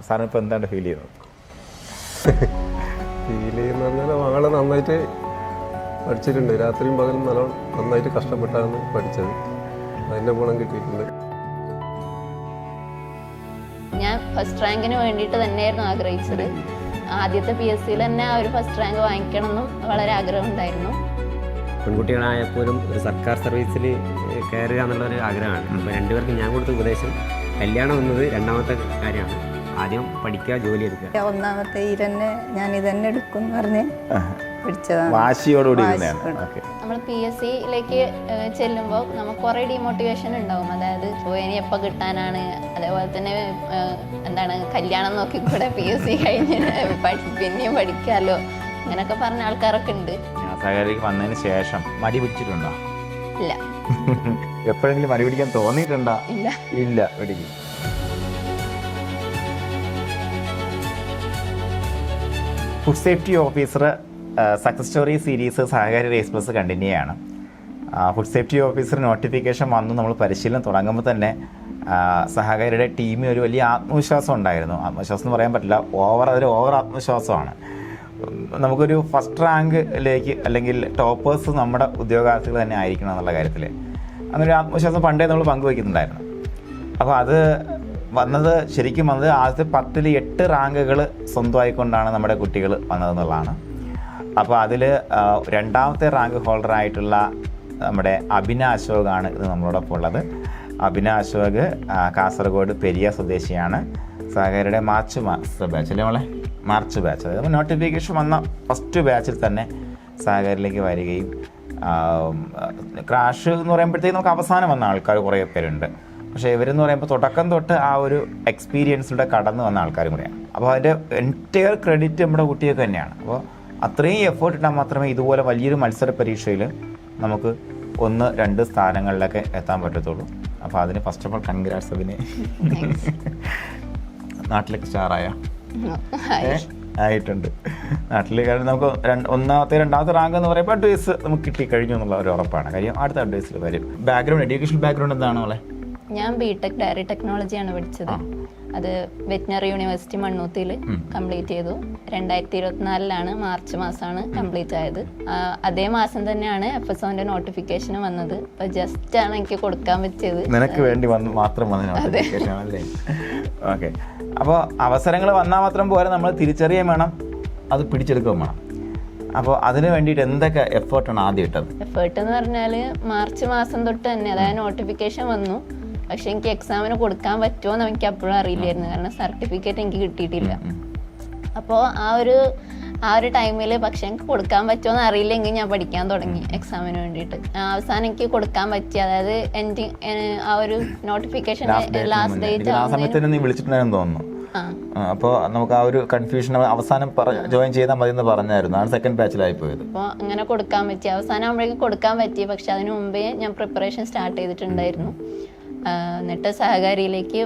സാറിന് ഇപ്പോൾ എന്താണ് ഫീൽ ചെയ്യുന്നത്? ഫീൽ ചെയ്യുന്ന പറഞ്ഞാൽ മകളെ നന്നായിട്ട് പഠിച്ചിട്ടുണ്ട്. രാത്രിയും പകലും നന്നായിട്ട് കഷ്ടപ്പെട്ടാണ് പഠിച്ചത്. അതിൻ്റെ ഗുണം കിട്ടിയിട്ടുണ്ട്. ഞാൻ ഫസ്റ്റ് റാങ്കിന് വേണ്ടിയിട്ട് തന്നെയായിരുന്നു ആഗ്രഹിച്ചത്. ആദ്യത്തെ PSCയിൽ തന്നെ ആ ഒരു ഫസ്റ്റ് റാങ്ക് വാങ്ങിക്കണമെന്നും വളരെ ആഗ്രഹമുണ്ടായിരുന്നു. പെൺകുട്ടികളായപ്പോലും ഒരു സർക്കാർ സർവീസിൽ കയറുക എന്നുള്ളൊരു ആഗ്രഹമാണ്. അപ്പോൾ രണ്ടുപേർക്കും ഞാൻ കൊടുത്ത ഉപദേശം കല്യാണം എന്നത് രണ്ടാമത്തെ കാര്യമാണ്. ആദ്യം പഠിക്കുക, ജോലി എടുക്കുക. ഒന്നാമത്തെ ഇരന്നെ ഞാൻ ഇതന്നെ എടുക്കും എന്ന് പറഞ്ഞ് പിടിച്ചതാണ്. വാശിയോടുകൂടി നമ്മൾ PSCയിലേക്ക് ചെല്ലുമ്പോൾ നമുക്ക് കുറേ ഡിമോട്ടിവേഷൻ ഉണ്ടാവും. അതായത് ഇനി എപ്പോൾ കിട്ടാനാണ്, അതേപോലെ തന്നെ എന്താണ് കല്യാണം നോക്കിക്കൂടെ, PSC കഴിഞ്ഞ് പിന്നെയും പഠിക്കാമല്ലോ, അങ്ങനെയൊക്കെ പറഞ്ഞ ആൾക്കാരൊക്കെ ഉണ്ട്. സഹകരിക്ക് വന്നതിന് ശേഷം മടി പിടിച്ചിട്ടുണ്ടോ? ഇല്ല. എപ്പോഴെങ്കിലും മടി പിടിക്കാൻ തോന്നിയിട്ടുണ്ടോ? ഇല്ല. ഇല്ല. പിടിക്കും. Food safety officer success story series സഹകാരി റേസ് പ്ലസ് കണ്ടിന്യൂ ആണ്. ഫുഡ് സേഫ്റ്റി ഓഫീസർ നോട്ടിഫിക്കേഷൻ വന്നു നമ്മൾ പരിശീലനം തുടങ്ങുമ്പോൾ തന്നെ സഹകാരിയുടെ ടീമിന് ഒരു വലിയ ആത്മവിശ്വാസം ഉണ്ടായിരുന്നു. ആത്മവിശ്വാസം എന്ന് പറയാൻ പറ്റില്ല, അതൊരു ഓവർ ആത്മവിശ്വാസമാണ്. നമുക്കൊരു ഫസ്റ്റ് റാങ്കിലേക്ക് അല്ലെങ്കിൽ ടോപ്പേഴ്സ് നമ്മുടെ ഉദ്യോഗാർത്ഥികൾ തന്നെ ആയിരിക്കണം എന്നുള്ള കാര്യത്തിൽ അങ്ങനൊരു ആത്മവിശ്വാസം പണ്ടേ നമ്മൾ പങ്കുവയ്ക്കുന്നുണ്ടായിരുന്നു. അപ്പോൾ അത് ശരിക്കും വന്നത് ആദ്യത്തെ 10ൽ 8 റാങ്കുകൾ സ്വന്തമായിക്കൊണ്ടാണ് നമ്മുടെ കുട്ടികൾ വന്നതെന്നുള്ളതാണ്. അപ്പോൾ അതിൽ രണ്ടാമത്തെ റാങ്ക് ഹോൾഡറായിട്ടുള്ള നമ്മുടെ അഭിന അശോകാണ് ഇത് നമ്മളോടൊപ്പം ഉള്ളത്. അഭിന അശോക് കാസർഗോഡ് പെരിയ സ്വദേശിയാണ്. സഹകാരിയുടെ മാർച്ച് ബാച്ച് അല്ലേ മോളെ? March batch. അതായത് നോട്ടിഫിക്കേഷൻ വന്ന ഫസ്റ്റ് ബാച്ചിൽ തന്നെ സഹകാരിയിലേക്ക് വരികയും ക്രാഷ് എന്ന് പറയുമ്പോഴത്തേക്ക് നമുക്ക് അവസാനം വന്ന ആൾക്കാർ കുറേ പേരുണ്ട്. പക്ഷേ ഇവരെന്ന് പറയുമ്പോൾ തുടക്കം തൊട്ട് ആ ഒരു എക്സ്പീരിയൻസിലൂടെ കടന്നു വന്ന ആൾക്കാരും കൂടെയാണ്. അപ്പോൾ അതിൻ്റെ എൻറ്റയർ ക്രെഡിറ്റ് നമ്മുടെ കുട്ടികൾക്ക് തന്നെയാണ്. അപ്പോൾ അത്രയും എഫേർട്ട് ഇട്ടാൽ മാത്രമേ ഇതുപോലെ വലിയൊരു മത്സര പരീക്ഷയിൽ നമുക്ക് 1-2 സ്ഥാനങ്ങളിലൊക്കെ എത്താൻ പറ്റത്തുള്ളൂ. അപ്പോൾ അതിന് first of all congrats Abhinay. നാട്ടിലേക്ക് സ്റ്റാറായ ആയിട്ടുണ്ട് നാട്ടിൽ. കാരണം നമുക്ക് രണ്ടാമത്തെ റാങ്ക് എന്ന് പറയുമ്പോൾ അഡ്വൈസ് നമുക്ക് കിട്ടിക്കഴിഞ്ഞു എന്നുള്ള ഒരു ഉറപ്പാണ്. കാര്യം അടുത്ത അഡ്വൈസിൽ വരും. എഡ്യൂക്കേഷൻ ബാക്ക്ഗ്രൗണ്ട് എന്താണ് മോളെ? ഞാൻ BTech ഡയറി ടെക്നോളജിയാണ് പഠിച്ചത്. അത് വെറ്റിനറി യൂണിവേഴ്സിറ്റി മണ്ണൂത്തിയിൽ കംപ്ലീറ്റ് ചെയ്തു. 2024 മാർച്ച് മാസമാണ് കംപ്ലീറ്റ് ആയത്. അതേ മാസം തന്നെയാണ് FSOന്റെ നോട്ടിഫിക്കേഷൻ വന്നത്. അപ്പോൾ ജസ്റ്റ് ആണ് എനിക്ക് കൊടുക്കാൻ പറ്റിയത്. നിനക്ക് വേണ്ടി മാത്രം വന്ന നോട്ടിഫിക്കേഷൻ ആണല്ലേ? ഓക്കെ. അപ്പോൾ അവസരങ്ങൾ വന്നാൽ മാത്രം പോലെ നമ്മൾ തിരിച്ചറിയാൻ വേണം, അത് പിടിച്ചെടുക്കുകയും വേണം. അപ്പോൾ അതിന് വേണ്ടിയിട്ട് എന്തൊക്കെ എഫേർട്ടാണ് ആദ്യം ഇട്ടത്? എഫേർട്ട് എന്ന് പറഞ്ഞാൽ മാർച്ച് മാസം തൊട്ട് തന്നെ, അതായത് നോട്ടിഫിക്കേഷൻ വന്നു, പക്ഷെ എനിക്ക് എക്സാമിന് കൊടുക്കാൻ പറ്റുമോ എന്ന് എനിക്ക് അപ്പോഴും അറിയില്ലായിരുന്നു. കാരണം സർട്ടിഫിക്കറ്റ് എനിക്ക് കിട്ടിയിട്ടില്ല. അപ്പോൾ ആ ഒരു ടൈമിൽ പക്ഷെ എനിക്ക് കൊടുക്കാൻ പറ്റുമോ എന്ന് അറിയില്ലെങ്കിൽ ഞാൻ പഠിക്കാൻ തുടങ്ങി എക്സാമിന് വേണ്ടിയിട്ട്. അവസാനം എനിക്ക് കൊടുക്കാൻ പറ്റി. അതായത് ആ ഒരു നോട്ടിഫിക്കേഷൻ ലാസ്റ്റ് ഡേറ്റ് തോന്നുന്നു. അപ്പോൾ നമുക്ക് ആ ഒരു കൺഫ്യൂഷൻ അവസാനം ജോയിൻ ചെയ്താൽ മതി എന്ന് പറഞ്ഞായിരുന്നു. ആണ് സെക്കൻഡ് ബാച്ചിലായി പോയത്. അപ്പോൾ അങ്ങനെ കൊടുക്കാൻ പറ്റി. അവസാനം ആകുമ്പോഴേക്കും കൊടുക്കാൻ പറ്റി. പക്ഷെ അതിന് മുമ്പേ ഞാൻ പ്രിപ്പറേഷൻ സ്റ്റാർട്ട് ചെയ്തിട്ടുണ്ടായിരുന്നു. എന്നിട്ട് സഹകാരിയിലേക്ക്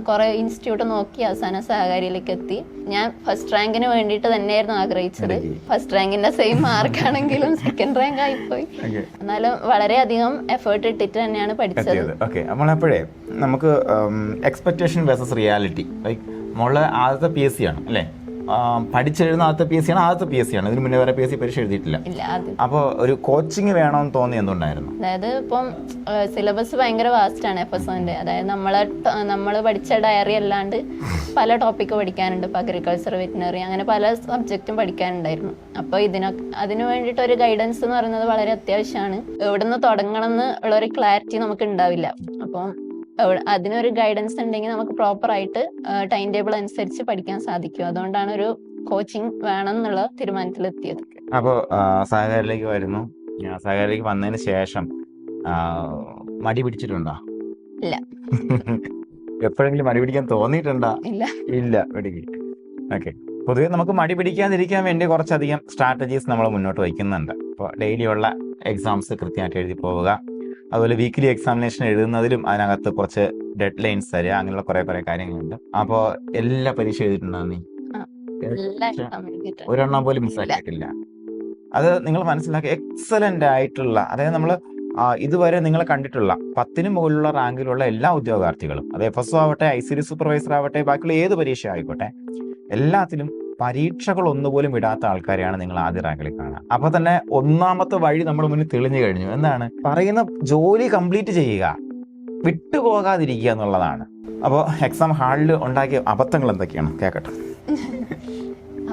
കുറേ ഇൻസ്റ്റിറ്റ്യൂട്ട് നോക്കി അവസാനം സഹകാരിയിലേക്ക് എത്തി. ഞാൻ ഫസ്റ്റ് റാങ്കിന് വേണ്ടിയിട്ട് തന്നെയായിരുന്നു ആഗ്രഹിച്ചത്. ഫസ്റ്റ് റാങ്കിന്റെ സെയിം മാർക്കാണെങ്കിലും സെക്കൻഡ് റാങ്ക് ആയിപ്പോയി. എന്നാലും വളരെയധികം എഫേർട്ട് ഇട്ടിട്ട് തന്നെയാണ് പഠിച്ചത്. ഓക്കെ. നമ്മളപ്പോഴേ നമുക്ക് എക്സ്പെക്ടേഷൻ വേഴ്സസ് റിയാലിറ്റി, ലൈക്ക് മോളെ ആദ്യത്തെ PSC ആണ് അല്ലേ? പഠിച്ചെഴുതുന്ന ആദ്യത്തെ PSC ആണ്. ഇതിന് മുന്നേ വേറെ PSC പരീക്ഷ എഴുതിയിട്ടില്ല. അപ്പോൾ ഒരു കോച്ചിങ് വേണമെന്ന് തോന്നി എന്തുണ്ടായിരുന്നു? അതായത് ഇപ്പം സിലബസ് ഭയങ്കര വാസ്റ്റ് ആണ് FSOന്റെ. അതായത് നമ്മൾ പഠിച്ച ഡയറി അല്ലാണ്ട് പല ടോപ്പിക്ക് പഠിക്കാനുണ്ട്. ഇപ്പോൾ അഗ്രികൾച്ചർ, വെറ്റിനറി, അങ്ങനെ പല സബ്ജക്റ്റും പഠിക്കാനുണ്ടായിരുന്നു. അപ്പോൾ അതിന് വേണ്ടിയിട്ട് ഒരു ഗൈഡൻസ് എന്ന് പറയുന്നത് വളരെ അത്യാവശ്യമാണ്. എവിടുന്ന് തുടങ്ങണം എന്ന് ഉള്ളൊരു ക്ലാരിറ്റി നമുക്ക് ഉണ്ടാവില്ല. അപ്പം അതിനൊരു ഗൈഡൻസ് ഉണ്ടെങ്കിൽ നമുക്ക് പ്രോപ്പറായിട്ട് ടൈം ടേബിൾ അനുസരിച്ച് പഠിക്കാൻ സാധിക്കും. അതുകൊണ്ടാണ് ഒരു കോച്ചിങ് വേണം എന്നുള്ള തീരുമാനത്തിലെത്തിയത്. അപ്പോൾ സഹകാരിയിലേക്ക് വരുന്നു. സഹകാരിയിലേക്ക് വന്നതിന് ശേഷം മടി പിടിച്ചിട്ടുണ്ടോ? ഇല്ല. എപ്പോഴെങ്കിലും മടി പിടിക്കാൻ തോന്നിയിട്ടുണ്ടോ? ഇല്ല. പിടിക്കും. ഓക്കെ. പൊതുവെ നമുക്ക് മടി പിടിക്കാതിരിക്കാൻ വേണ്ടി കുറച്ചധികം സ്ട്രാറ്റജീസ് നമ്മൾ മുന്നോട്ട് വയ്ക്കുന്നുണ്ട്. ഇപ്പോൾ ഡെയിലിയുള്ള എക്സാംസ് കൃത്യമായിട്ട് എഴുതി പോവുക. അതുപോലെ വീക്ക്ലി എക്സാമിനേഷൻ എഴുതുന്നതിലും അതിനകത്ത് കുറച്ച് ഡെഡ് ലൈൻസ് തരിക. അങ്ങനെയുള്ള കുറേ കാര്യങ്ങളുണ്ട്. അപ്പോൾ എല്ലാ പരീക്ഷ എഴുതിയിട്ടുണ്ടോ നീ? ഒരെണ്ണം പോലും മിസ്സാക്കിയിട്ടില്ല. അത് നിങ്ങൾ മനസ്സിലാക്കി എക്സലന്റ് ആയിട്ടുള്ള, അതായത് നമ്മൾ ഇതുവരെ നിങ്ങൾ കണ്ടിട്ടുള്ള 10ന് മുകളിലുള്ള റാങ്കിലുള്ള എല്ലാ ഉദ്യോഗാർത്ഥികളും, അത് FSO ആവട്ടെ, ICD സൂപ്പർവൈസർ ആവട്ടെ, ബാക്കിയുള്ള ഏത് പരീക്ഷ ആയിക്കോട്ടെ, എല്ലാത്തിലും പരീക്ഷകൾ ഒന്നുപോലും വിടാത്ത ആൾക്കാരെയാണ് നിങ്ങൾ ആദ്യ റാങ്കിൽ കാണുക. അപ്പൊ തന്നെ ഒന്നാമത്തെ വഴി നമ്മുടെ മുന്നിൽ തെളിഞ്ഞു കഴിഞ്ഞു. എന്താണ്? പറയുന്ന ജോലി കംപ്ലീറ്റ് ചെയ്യുക, വിട്ടുപോകാതിരിക്കുക എന്നുള്ളതാണ്. അപ്പോൾ എക്സാം ഹാളിൽ ഉണ്ടാക്കിയ അബദ്ധങ്ങൾ എന്തൊക്കെയാണ് കേൾക്കട്ടെ.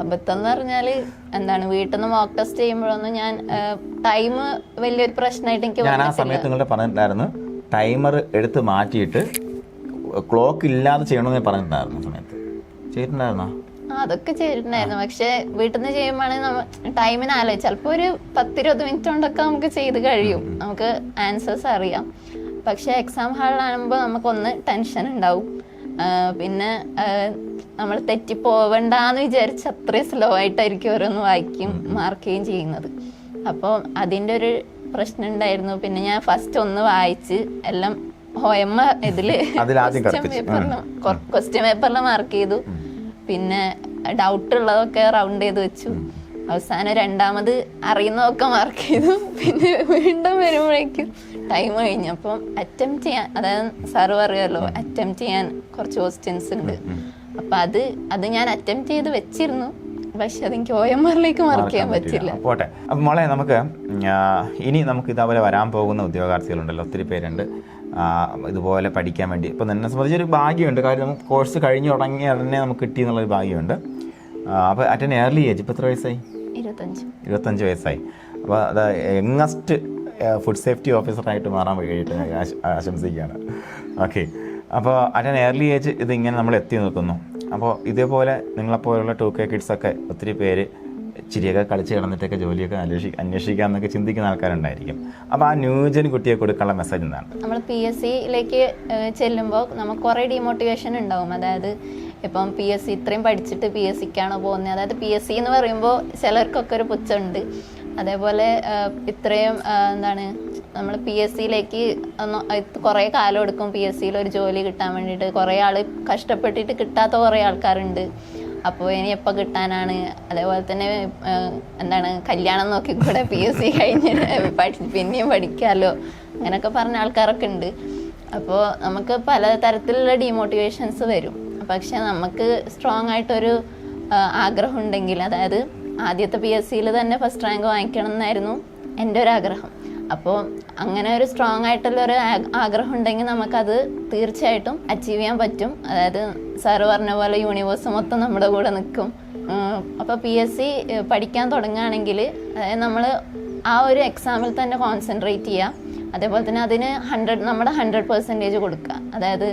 അബദ്ധം എന്ന് പറഞ്ഞാല് എന്താണ്, വീട്ടിൽ നിന്ന് മോക്ക് ടെസ്റ്റ് ചെയ്യുമ്പോഴൊന്നും ഞാൻ ടൈം വലിയൊരു പ്രശ്നമായിട്ട് എനിക്ക് ഞാൻ ആ സമയത്ത് നിങ്ങളുടെ പറഞ്ഞിട്ടുണ്ടായിരുന്നു ടൈമർ എടുത്ത് മാറ്റിയിട്ട് ക്ലോക്ക് ഇല്ലാതെ ചെയ്യണമെന്ന് പറഞ്ഞിട്ടുണ്ടായിരുന്നു. സമയത്ത് ചെയ്തിട്ടുണ്ടായിരുന്നോ? അതൊക്കെ ചെയ്തിട്ടുണ്ടായിരുന്നു. പക്ഷെ വീട്ടിൽ നിന്ന് ചെയ്യുമ്പോഴാണെങ്കിൽ നമ്മൾ ടൈമിന് ആലോചിച്ച് ചിലപ്പോൾ ഒരു 10-20 മിനിറ്റ് കൊണ്ടൊക്കെ നമുക്ക് ചെയ്ത് കഴിയും, നമുക്ക് ആൻസേഴ്സ് അറിയാം. പക്ഷെ എക്സാം ഹാളിലാകുമ്പോൾ നമുക്കൊന്ന് ടെൻഷൻ ഉണ്ടാവും, പിന്നെ നമ്മൾ തെറ്റിപ്പോവണ്ടെന്ന് വിചാരിച്ച് അത്രയും സ്ലോ ആയിട്ടായിരിക്കും ഓരോന്ന് വായിക്കും മാർക്കുകയും ചെയ്യുന്നത്. അപ്പോൾ അതിൻ്റെ ഒരു പ്രശ്നം ഉണ്ടായിരുന്നു. പിന്നെ ഞാൻ ഫസ്റ്റ് ഒന്ന് വായിച്ച് എല്ലാം OMR ഇതില് ക്വസ്റ്റ്യൻ പേപ്പറിൽ മാർക്ക് ചെയ്തു. പിന്നെ ഡൗട്ട് ഉള്ളതൊക്കെ റൗണ്ട് ചെയ്ത് വെച്ചു. അവസാനം രണ്ടാമത് അറിയുന്നതൊക്കെ മാർക്ക് ചെയ്തു. പിന്നെ വീണ്ടും വരുമ്പോഴേക്കും ടൈം കഴിഞ്ഞു. അപ്പം അറ്റംപ്റ്റ് ചെയ്യാൻ, അതായത് സാറ് പറയുമല്ലോ അറ്റംപ്റ്റ് ചെയ്യാൻ കുറച്ച് ക്വസ്റ്റ്യൻസ് ഉണ്ട്. അപ്പം അത് ഞാൻ അറ്റംപ്റ്റ് ചെയ്ത് വെച്ചിരുന്നു. പക്ഷെ അതെനിക്ക് OMRലേക്ക് മാർക്ക് ചെയ്യാൻ പറ്റില്ല. പോട്ടെ. അപ്പം മോളെ, നമുക്ക് ഇനി നമുക്ക് ഇതേപോലെ വരാൻ പോകുന്ന ഉദ്യോഗാർത്ഥികളുണ്ടല്ലോ, ഒത്തിരി പേരുണ്ട് ഇതുപോലെ പഠിക്കാൻ വേണ്ടി. ഇപ്പം എന്നെ സംബന്ധിച്ചൊരു ഭാഗ്യമുണ്ട്, കാര്യം നമുക്ക് കോഴ്സ് കഴിഞ്ഞ് തുടങ്ങിയ ഉടനെ നമുക്ക് കിട്ടി എന്നുള്ളൊരു ഭാഗ്യമുണ്ട്. അപ്പോൾ അറ്റ് ഏർലി ഏജ് ഇപ്പോൾ എത്ര വയസ്സായി? 25 വയസ്സായി. അപ്പോൾ അത് യങ്ങസ്റ്റ് ഫുഡ് സേഫ്റ്റി ഓഫീസറായിട്ട് മാറാൻ കഴിയട്ടെ ആശംസിക്കുകയാണ്. ഓക്കെ. അപ്പോൾ അറ്റ് ഏർലി ഏജ് ഇതിങ്ങനെ നമ്മൾ എത്തി നിൽക്കുന്നു. അപ്പോൾ ഇതേപോലെ നിങ്ങളെപ്പോലുള്ള 2K കിഡ്സൊക്കെ ഒത്തിരി പേര് ചിരിയൊക്കെ കളിച്ച് കിടന്നിട്ടൊക്കെ ജോലിയൊക്കെ അന്വേഷിക്കാമെന്നൊക്കെ ചിന്തിക്കുന്ന ആൾക്കാരുണ്ടായിരിക്കും. അപ്പോൾ ആ ന്യൂജൻ കുട്ടിയെ കൊടുക്കാനുള്ള മെസ്സേജ് എന്താണ്? നമ്മൾ PSCയിലേക്ക് ചെല്ലുമ്പോൾ നമുക്ക് കുറേ ഡിമോട്ടിവേഷൻ ഉണ്ടാവും. അതായത് ഇപ്പം PSC ഇത്രയും പഠിച്ചിട്ട് PSCക്കാണോ പോകുന്നത്? അതായത് PSC എന്ന് പറയുമ്പോൾ ചിലർക്കൊക്കെ ഒരു പുച്ഛമുണ്ട്. അതേപോലെ ഇത്രയും എന്താണ്, നമ്മൾ PSCയിലേക്ക് കുറേ കാലം എടുക്കും PSCയിൽ ഒരു ജോലി കിട്ടാൻ വേണ്ടിയിട്ട്. കുറേ ആൾ കഷ്ടപ്പെട്ടിട്ട് കിട്ടാത്ത കുറേ ആൾക്കാരുണ്ട്. അപ്പോൾ ഇനി എപ്പോൾ കിട്ടാനാണ്? അതേപോലെ തന്നെ എന്താണ്, കല്യാണം നോക്കിക്കൂടെ, PSC കഴിഞ്ഞ് പിന്നെയും പഠിക്കാമല്ലോ, അങ്ങനെയൊക്കെ പറഞ്ഞ ആൾക്കാരൊക്കെ ഉണ്ട്. അപ്പോൾ നമുക്ക് പല തരത്തിലുള്ള ഡിമോട്ടിവേഷൻസ് വരും. പക്ഷെ നമുക്ക് സ്ട്രോങ് ആയിട്ടൊരു ആഗ്രഹം ഉണ്ടെങ്കിൽ, അതായത് ആദ്യത്തെ PSCയിൽ തന്നെ ഫസ്റ്റ് റാങ്ക് വാങ്ങിക്കണം എന്നായിരുന്നു എൻ്റെ ഒരു ആഗ്രഹം. അപ്പോൾ അങ്ങനെ ഒരു സ്ട്രോങ് ആയിട്ടുള്ള ഒരു ആഗ്രഹം ഉണ്ടെങ്കിൽ നമുക്കത് തീർച്ചയായിട്ടും അച്ചീവ് ചെയ്യാൻ പറ്റും. അതായത് സാറ് പറഞ്ഞ പോലെ യൂണിവേഴ്സ് മൊത്തം നമ്മുടെ കൂടെ നിൽക്കും. അപ്പോൾ PSC പഠിക്കാൻ തുടങ്ങുകയാണെങ്കിൽ അതായത് നമ്മൾ ആ ഒരു എക്സാമിൽ തന്നെ കോൺസെൻട്രേറ്റ് ചെയ്യുക. അതേപോലെ തന്നെ അതിന് നമ്മുടെ 100% കൊടുക്കുക. അതായത്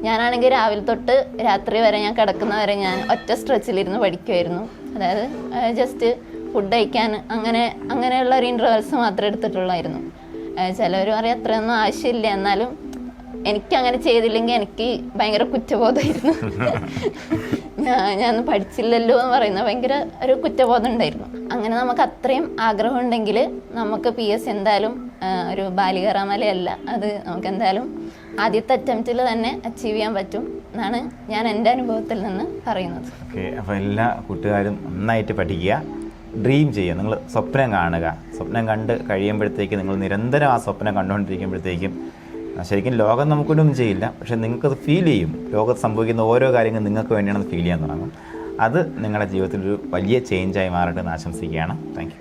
ഞാനാണെങ്കിൽ രാവിലെ തൊട്ട് രാത്രി വരെ, ഞാൻ കിടക്കുന്നവരെ ഞാൻ ഒറ്റ സ്ട്രെച്ചിലിരുന്ന് പഠിക്കുമായിരുന്നു. അതായത് ജസ്റ്റ് ഫുഡ് കഴിക്കാൻ അങ്ങനെയുള്ള ഒരു ഇൻ്റർവെൽസ് മാത്രമേ എടുത്തിട്ടുള്ളായിരുന്നു. ചിലവർ പറയും അത്രയൊന്നും ആവശ്യമില്ല, എന്നാലും എനിക്കങ്ങനെ ചെയ്തില്ലെങ്കിൽ എനിക്ക് ഭയങ്കര കുറ്റബോധമായിരുന്നു. ഞാൻ പഠിച്ചില്ലല്ലോ എന്ന് പറയുന്ന ഭയങ്കര ഒരു കുറ്റബോധം ഉണ്ടായിരുന്നു. അങ്ങനെ നമുക്ക് അത്രയും ആഗ്രഹം ഉണ്ടെങ്കിൽ നമുക്ക് PSC എന്തായാലും ഒരു ബാലികറാമലയല്ല, അത് നമുക്ക് എന്തായാലും ആദ്യത്തെ അറ്റംപ്റ്റിൽ തന്നെ അച്ചീവ് ചെയ്യാൻ പറ്റും എന്നാണ് ഞാൻ എൻ്റെ അനുഭവത്തിൽ നിന്ന് പറയുന്നത്. ഓക്കെ. അപ്പോൾ എല്ലാ കൂട്ടുകാരും നന്നായിട്ട് പഠിക്കുക, ഡ്രീം ചെയ്യുക, നിങ്ങൾ സ്വപ്നം കാണുക. സ്വപ്നം കണ്ട് കഴിയുമ്പോഴത്തേക്ക് നിങ്ങൾ നിരന്തരം ആ സ്വപ്നം കണ്ടുകൊണ്ടിരിക്കുമ്പോഴത്തേക്കും ശരിക്കും ലോകം നമുക്കൊന്നും ചെയ്യില്ല, പക്ഷെ നിങ്ങൾക്കത് ഫീൽ ചെയ്യും. ലോകത്ത് സംഭവിക്കുന്ന ഓരോ കാര്യങ്ങളും നിങ്ങൾക്ക് വേണ്ടിയാണെന്ന് ഫീൽ ചെയ്യാൻ തുടങ്ങും. അത് നിങ്ങളുടെ ജീവിതത്തിലൊരു വലിയ ചേഞ്ചായി മാറട്ടെ എന്ന് ആശംസിക്കുകയാണ്. Thank you.